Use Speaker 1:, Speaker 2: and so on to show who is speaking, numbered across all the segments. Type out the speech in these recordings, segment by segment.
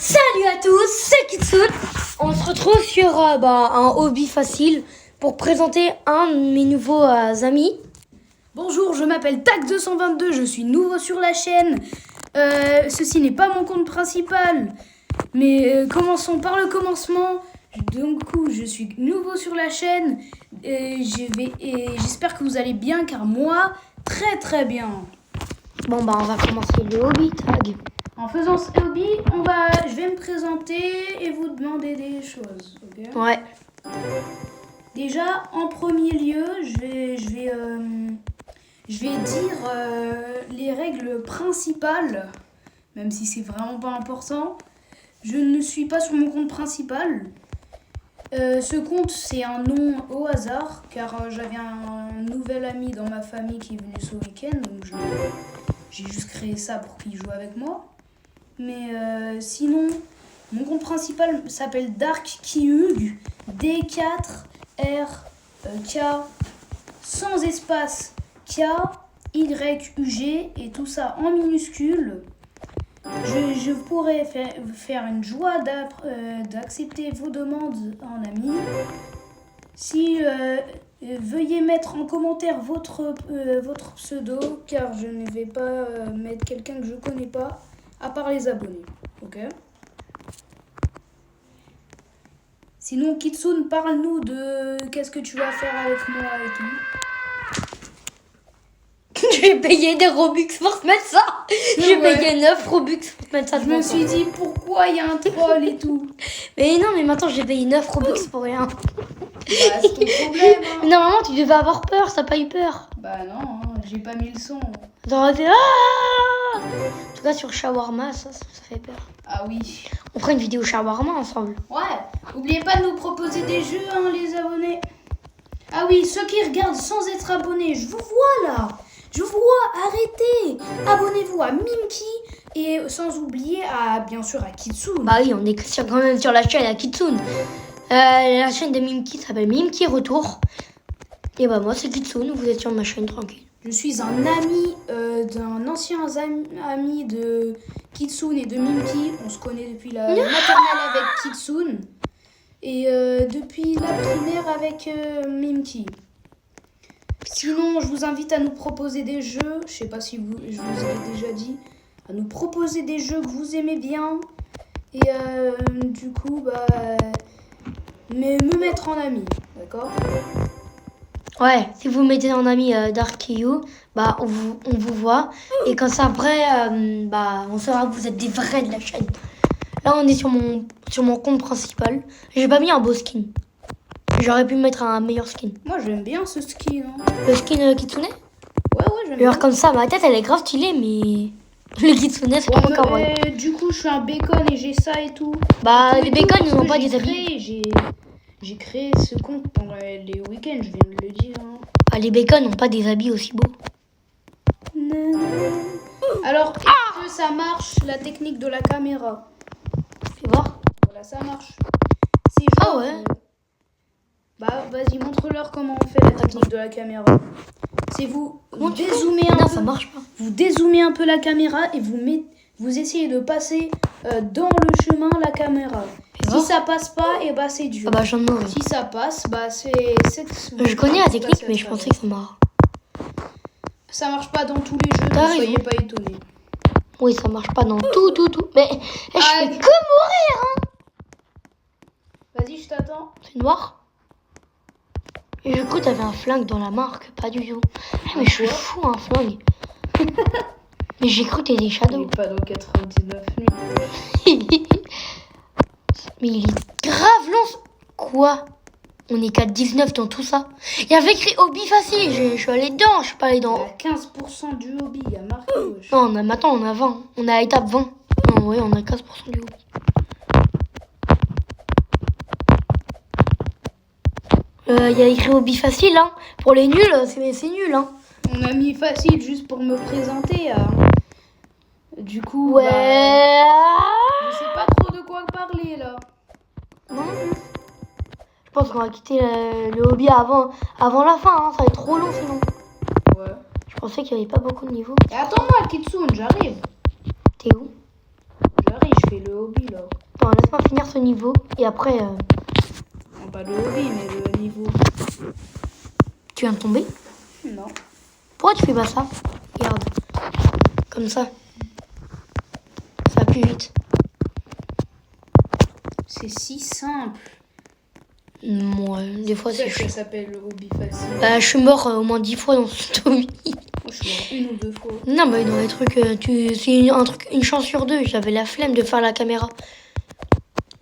Speaker 1: Salut à tous, c'est Kitsune. On se retrouve sur un hobby facile pour présenter un de mes nouveaux amis.
Speaker 2: Bonjour, je m'appelle TAC222, je suis nouveau sur la chaîne. Ceci n'est pas mon compte principal, mais commençons par le commencement. Donc, je suis nouveau sur la chaîne et j'espère que vous allez bien, car moi, très très bien.
Speaker 1: Bon, on va commencer le hobby, Tag.
Speaker 2: En faisant ce hobby, je vais me présenter et vous demander des choses. Okay?
Speaker 1: Ouais.
Speaker 2: Déjà, en premier lieu, je vais dire les règles principales, même si c'est vraiment pas important. Je ne suis pas sur mon compte principal. Ce compte, c'est un nom au hasard, car j'avais un nouvel ami dans ma famille qui est venu ce week-end, donc j'ai juste créé ça pour qu'il joue avec moi. Mais sinon, mon compte principal s'appelle Dark Kyug, D4RK, sans espace K, YUG, et tout ça en minuscule. Je pourrais faire une joie d'accepter vos demandes en ami. Veuillez mettre en commentaire votre pseudo, car je ne vais pas mettre quelqu'un que je connais pas, à part les abonnés. Ok? Sinon, Kitsune, parle-nous de qu'est-ce que tu vas faire avec moi et tout.
Speaker 1: Je vais payer des Robux pour te mettre ça. J'ai payé 9 Robux pour te mettre ça.
Speaker 2: Je me suis dit, pourquoi il y a un troll et tout?
Speaker 1: Mais non, mais maintenant j'ai payé 9 Robux pour rien.
Speaker 2: Bah, c'est ton problème. Hein.
Speaker 1: Mais normalement, tu devais avoir peur, t'as pas eu peur.
Speaker 2: Bah non, hein, j'ai pas mis le son.
Speaker 1: T'aurais fait ah. En tout cas, sur Shawarma, ça fait peur.
Speaker 2: Ah oui.
Speaker 1: On fera une vidéo Shawarma ensemble.
Speaker 2: Ouais, n'oubliez pas de nous proposer des jeux, hein, les abonnés. Ah oui, ceux qui regardent sans être abonnés, je vous vois là. Je vous vois, arrêtez. Abonnez-vous à Mimki et sans oublier bien sûr à Kitsune.
Speaker 1: Bah oui, on est quand même sur la chaîne à Kitsune. La chaîne de Mimki s'appelle Mimki Retour. Et bah moi c'est Kitsune, vous êtes sur ma chaîne tranquille.
Speaker 2: Je suis un ami d'un ancien ami de Kitsune et de Mimki. On se connaît depuis la maternelle avec Kitsune et depuis la primaire avec Mimki. Sinon, je vous invite à nous proposer des jeux. Je sais pas si je vous ai déjà dit. À nous proposer des jeux que vous aimez bien. Et du coup, me mettre en ami. D'accord ?
Speaker 1: Ouais, si vous mettez en ami Dark You, on vous voit. Et quand ça après, on saura que vous êtes des vrais de la chaîne. Là, on est sur mon compte principal. J'ai pas mis un beau skin. J'aurais pu mettre un meilleur skin.
Speaker 2: Moi, j'aime bien ce skin. Hein.
Speaker 1: Le skin Kitsune ?
Speaker 2: Ouais, j'aime bien.
Speaker 1: Alors comme ça, ma tête, elle est grave stylée, mais le Kitsune, c'est pas encore vrai.
Speaker 2: Du coup, je suis un bacon et j'ai ça et tout.
Speaker 1: Les bacons, ils n'ont pas des habits.
Speaker 2: J'ai créé ce compte pendant les week-ends, je viens de le dire. Hein.
Speaker 1: Ah, les bacons n'ont pas des habits aussi beaux.
Speaker 2: Alors, est-ce que ça marche, la technique de la caméra?
Speaker 1: Fais voir.
Speaker 2: Voilà, ça marche. C'est genre,
Speaker 1: ouais.
Speaker 2: Vas-y, montre-leur comment on fait la technique de la caméra. C'est vous dézoomez un peu.
Speaker 1: Non, ça marche pas.
Speaker 2: Vous dézoomez un peu la caméra et vous essayez de passer dans le chemin la caméra. Si ça passe pas, c'est dur.
Speaker 1: J'en ai.
Speaker 2: Si ça passe, c'est...
Speaker 1: Je connais la technique, mais je pensais que ça marche.
Speaker 2: Ça marche pas dans tous les jeux, ne soyez pas étonnés.
Speaker 1: Oui, ça marche pas dans tout. Mais je fais que mourir, hein.
Speaker 2: Vas-y, je t'attends.
Speaker 1: C'est noir. Et je crois que t'avais un flingue dans la marque, pas du tout. Mais je suis fou, un flingue. Mais j'ai cru que t'étais des shadows.
Speaker 2: Il est pas dans 99
Speaker 1: Mais il est grave long. Quoi? On est qu'à 19 dans tout ça. Il y avait écrit hobby facile. Je suis allée dedans, je suis pas allée dans.
Speaker 2: Il y a 15% du hobby, il y a marqué.
Speaker 1: Non, maintenant on a 20. On est à étape 20. Non, oui, on a 15% du hobby. Il y a écrit hobby facile, hein. Pour les nuls, c'est nul, hein.
Speaker 2: On a mis facile juste pour me présenter. Du coup,
Speaker 1: ouais.
Speaker 2: Je sais pas trop de quoi parler là.
Speaker 1: Non. Je pense qu'on va quitter le hobby avant la fin, hein. Ça va être trop long sinon.
Speaker 2: Ouais.
Speaker 1: Je pensais qu'il n'y avait pas beaucoup de niveaux.
Speaker 2: Et attends-moi, Kitsune, j'arrive.
Speaker 1: T'es où?
Speaker 2: J'arrive, je fait le hobby là.
Speaker 1: Non, laisse-moi finir ce niveau. Et après,
Speaker 2: Non, pas le hobby, mais le niveau.
Speaker 1: tu viens de tomber.
Speaker 2: Non.
Speaker 1: Pourquoi tu fais pas ça? Regarde. Comme ça. Ça va plus vite.
Speaker 2: C'est si simple.
Speaker 1: Moi, des fois, c'est
Speaker 2: Ça
Speaker 1: chiant.
Speaker 2: s'appelle le hobby facile.
Speaker 1: Bah, je suis mort au moins 10 fois dans ce hobby.
Speaker 2: Moi, je suis mort une ou deux fois.
Speaker 1: Non, bah, dans les trucs, c'est un truc, une chance sur deux. J'avais la flemme de faire la caméra.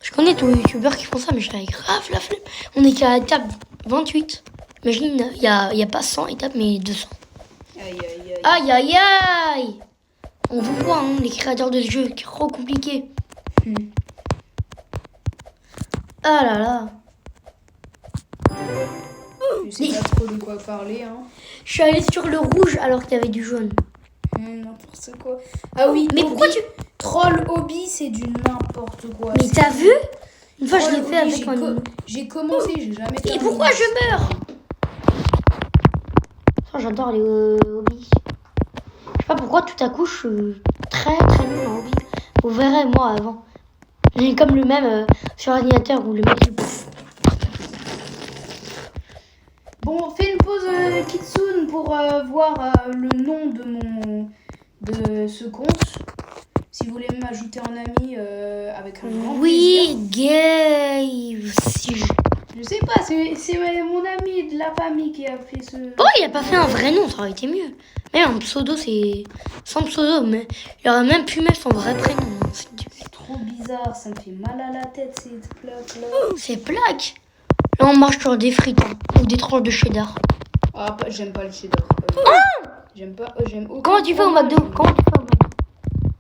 Speaker 1: Je connais tous les youtubeurs qui font ça, mais j'avais grave la flemme. On est qu'à l'étape 28. Imagine, il y a pas 100 étapes, mais 200.
Speaker 2: Aïe, aïe, aïe.
Speaker 1: Aïe, aïe, aïe! On vous voit, hein, les créateurs de ce jeu, qui est trop compliqué. Ah là là.
Speaker 2: Je sais pas trop de quoi parler, hein.
Speaker 1: Je suis allée sur le rouge alors qu'il y avait du jaune.
Speaker 2: N'importe quoi. Ah oui,
Speaker 1: Mais
Speaker 2: hobby.
Speaker 1: pourquoi tu...
Speaker 2: Troll hobby, c'est du n'importe quoi.
Speaker 1: Mais t'as vu? Une fois, je l'ai fait avec un...
Speaker 2: J'ai commencé, j'ai jamais
Speaker 1: Et
Speaker 2: terminé.
Speaker 1: pourquoi je meurs? Ça, j'adore les hobbies. Je sais pas pourquoi tout à coup je suis très très nul en hobby. Vous verrez moi avant. J'ai comme le même sur l'ordinateur où le mec il...
Speaker 2: Bon, fais une pause Kitsune pour voir le nom de ce compte. Si vous voulez m'ajouter en ami avec un grand
Speaker 1: Oui,
Speaker 2: plaisir.
Speaker 1: gay. Si je...
Speaker 2: Je sais pas, c'est mon ami de la famille qui a fait ce...
Speaker 1: Oh, il a pas fait un vrai nom, ça aurait été mieux. Même un pseudo, c'est... Sans pseudo, mais il aurait même pu mettre son vrai prénom.
Speaker 2: C'est trop bizarre, ça me fait mal à la tête ces plaques-là.
Speaker 1: C'est plaque. Là, on marche sur des frites hein, ou des tranches de cheddar.
Speaker 2: Ah, j'aime pas le cheddar. J'aime pas, j'aime aucun.
Speaker 1: Comment tu fais au
Speaker 2: fromage.
Speaker 1: McDo? Comment tu fais au McDo?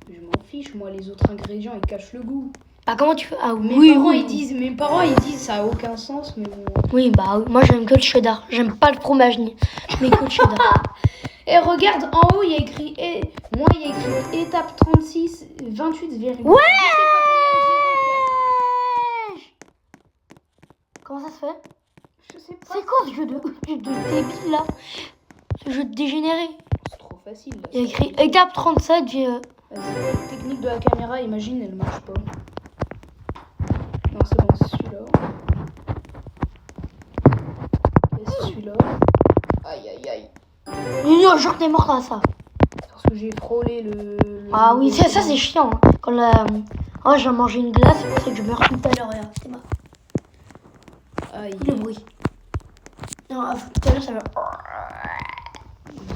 Speaker 2: Je m'en fiche, moi, les autres ingrédients, ils cachent le goût.
Speaker 1: Ah, comment tu fais? Ah
Speaker 2: Mes
Speaker 1: oui,
Speaker 2: parents,
Speaker 1: oui.
Speaker 2: mes parents, ils disent ça a aucun sens, mais bon.
Speaker 1: Oui, bah oui. Moi, j'aime que le cheddar. J'aime pas le fromage ni, mais que le cheddar.
Speaker 2: Et regarde, en haut, il y a écrit, moi, il y a écrit étape 36, 28,8.
Speaker 1: Ouais! Comment ça se fait?
Speaker 2: Je sais pas.
Speaker 1: C'est quoi ce jeu de débile là? Ce jeu de dégénéré.
Speaker 2: C'est trop facile, là.
Speaker 1: Il y a écrit étape 37, j'ai...
Speaker 2: Vas-y, la technique de la caméra, imagine, elle marche pas. Non, c'est bon, c'est celui-là. Et c'est celui-là. Aïe, aïe, aïe.
Speaker 1: Non, genre t'es mort à ça.
Speaker 2: Parce que j'ai frôlé le...
Speaker 1: Ah oui, ça c'est chiant. Hein. Quand la... Oh, j'ai mangé une glace, c'est pour ça que je meurs tout à l'heure. Regarde, c'est marrant.
Speaker 2: Aïe.
Speaker 1: Le bruit. Non, tout à l'heure ça va...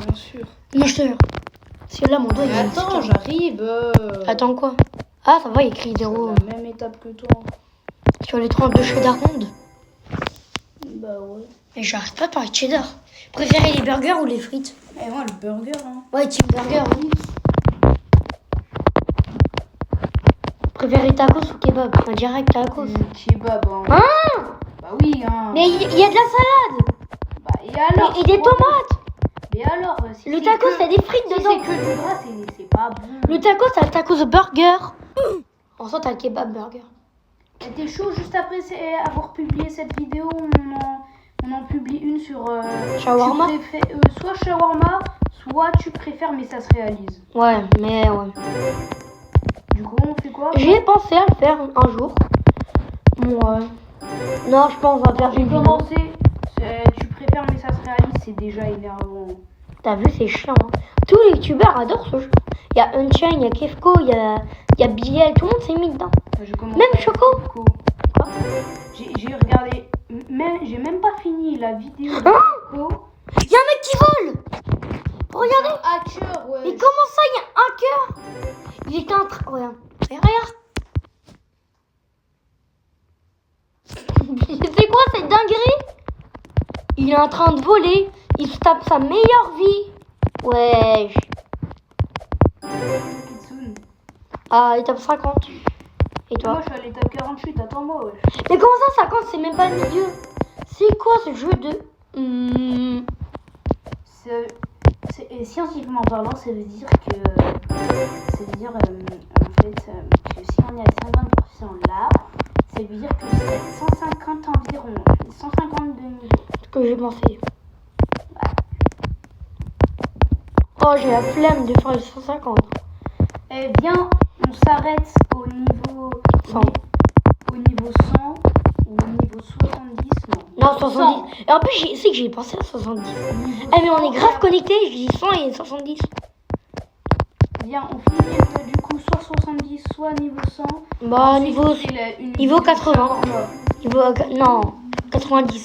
Speaker 2: Bien sûr.
Speaker 1: Non, je te jure. Parce que là, mon doigt, il est...
Speaker 2: Attends, j'arrive.
Speaker 1: Attends quoi? Ah, ça va, il y a écrit 0
Speaker 2: La même étape que toi.
Speaker 1: sur les tranches de cheddar ronde.
Speaker 2: Bah ouais.
Speaker 1: Mais j'arrête pas de parler de cheddar. Préférez les burgers ou les frites?
Speaker 2: Et moi, le burger, hein.
Speaker 1: Ouais, team burger, oui. Préférez tacos ou kebab? Un direct tacos.
Speaker 2: Kebab, hein.
Speaker 1: Hein?
Speaker 2: Bah oui, hein.
Speaker 1: Mais il y a de la salade.
Speaker 2: Bah, et alors?
Speaker 1: Et des tomates.
Speaker 2: Mais alors, si
Speaker 1: Le
Speaker 2: c'est
Speaker 1: tacos,
Speaker 2: que-
Speaker 1: t'as des frites
Speaker 2: si
Speaker 1: dedans.
Speaker 2: c'est que du gras, c'est pas bon.
Speaker 1: Le tacos, t'as le tacos burger. Ensuite, t'as le kebab burger.
Speaker 2: Et t'es chaud juste après avoir publié cette vidéo, on en publie une sur...
Speaker 1: Shawarma?
Speaker 2: soit shawarma, soit tu préfères mais ça se réalise.
Speaker 1: Ouais, mais ouais.
Speaker 2: Du coup, on fait quoi?
Speaker 1: J'ai pensé à le faire un jour. Ouais. Non, je pense qu'on va faire
Speaker 2: J'ai
Speaker 1: une vidéo.
Speaker 2: commencé, tu préfères mais ça se réalise, c'est déjà énervant.
Speaker 1: T'as vu, c'est chiant. Hein. Tous les youtubeurs adorent ce jeu. Il y a Unchained, il y a Kefko, il y a Biel, tout le monde s'est mis dedans. Même Choco.
Speaker 2: Quoi? J'ai regardé, j'ai même pas fini la vidéo de
Speaker 1: Hein?
Speaker 2: Choco.
Speaker 1: Il y a un mec qui vole. Regardez.
Speaker 2: Hacker, ouais.
Speaker 1: Mais comment ça, il y a un hacker? Il était en train... Regarde. Regarde. C'est quoi cette dinguerie? Il est en train de voler. Il se tape sa meilleure vie. Wesh.
Speaker 2: Kitsune.
Speaker 1: Ah, étape 50. Et toi?
Speaker 2: Moi, je suis à l'étape 48, attends-moi, ouais.
Speaker 1: Mais comment ça, 50, c'est même pas le milieu? C'est quoi ce jeu de...
Speaker 2: Et scientifiquement parlant, ça veut dire que... Ça veut dire, en fait, que si on est à 50% là, ça veut dire que c'est à 150 environ. 152 niveaux.
Speaker 1: Ce que j'ai pensé. Oh, j'ai la flemme de faire les 150.
Speaker 2: Eh, viens, on s'arrête au niveau
Speaker 1: 100.
Speaker 2: au niveau 100 ou au niveau 70, non.
Speaker 1: Non, 70. Et en plus, c'est que j'ai pensé à 70. Eh, mais on est grave connectés, je dis 100 et 70.
Speaker 2: Bien, on finit du coup soit 70, soit niveau 100.
Speaker 1: Bah,
Speaker 2: Ensuite,
Speaker 1: niveau,
Speaker 2: on fait une
Speaker 1: niveau
Speaker 2: vidéo
Speaker 1: 80.
Speaker 2: shawarma.
Speaker 1: non, 90.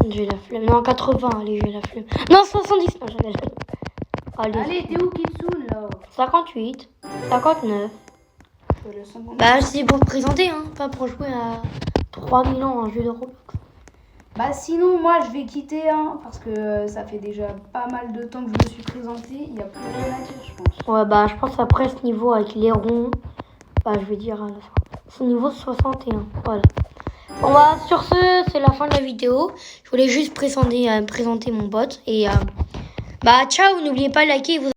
Speaker 1: J'ai la flemme. Non, 80, allez, j'ai la flemme. Non, 70, non, j'avais la flemme.
Speaker 2: Allez, t'es où Kitsune là
Speaker 1: 58, 59.
Speaker 2: Le 50.
Speaker 1: Bah, c'est pour présenter, hein, pas pour jouer à 3000 ans un jeu de Roblox.
Speaker 2: Bah sinon, moi je vais quitter, hein, parce que ça fait déjà pas mal de temps que je me suis présentée. Il n'y a plus rien à dire, je pense.
Speaker 1: Ouais, bah, je pense après ce niveau avec les ronds, bah, je vais dire à la fin. C'est niveau 61, voilà. Bon, bah, sur ce, c'est la fin de la vidéo. Je voulais juste présenter mon bot. Et, bah, ciao, n'oubliez pas de liker et vous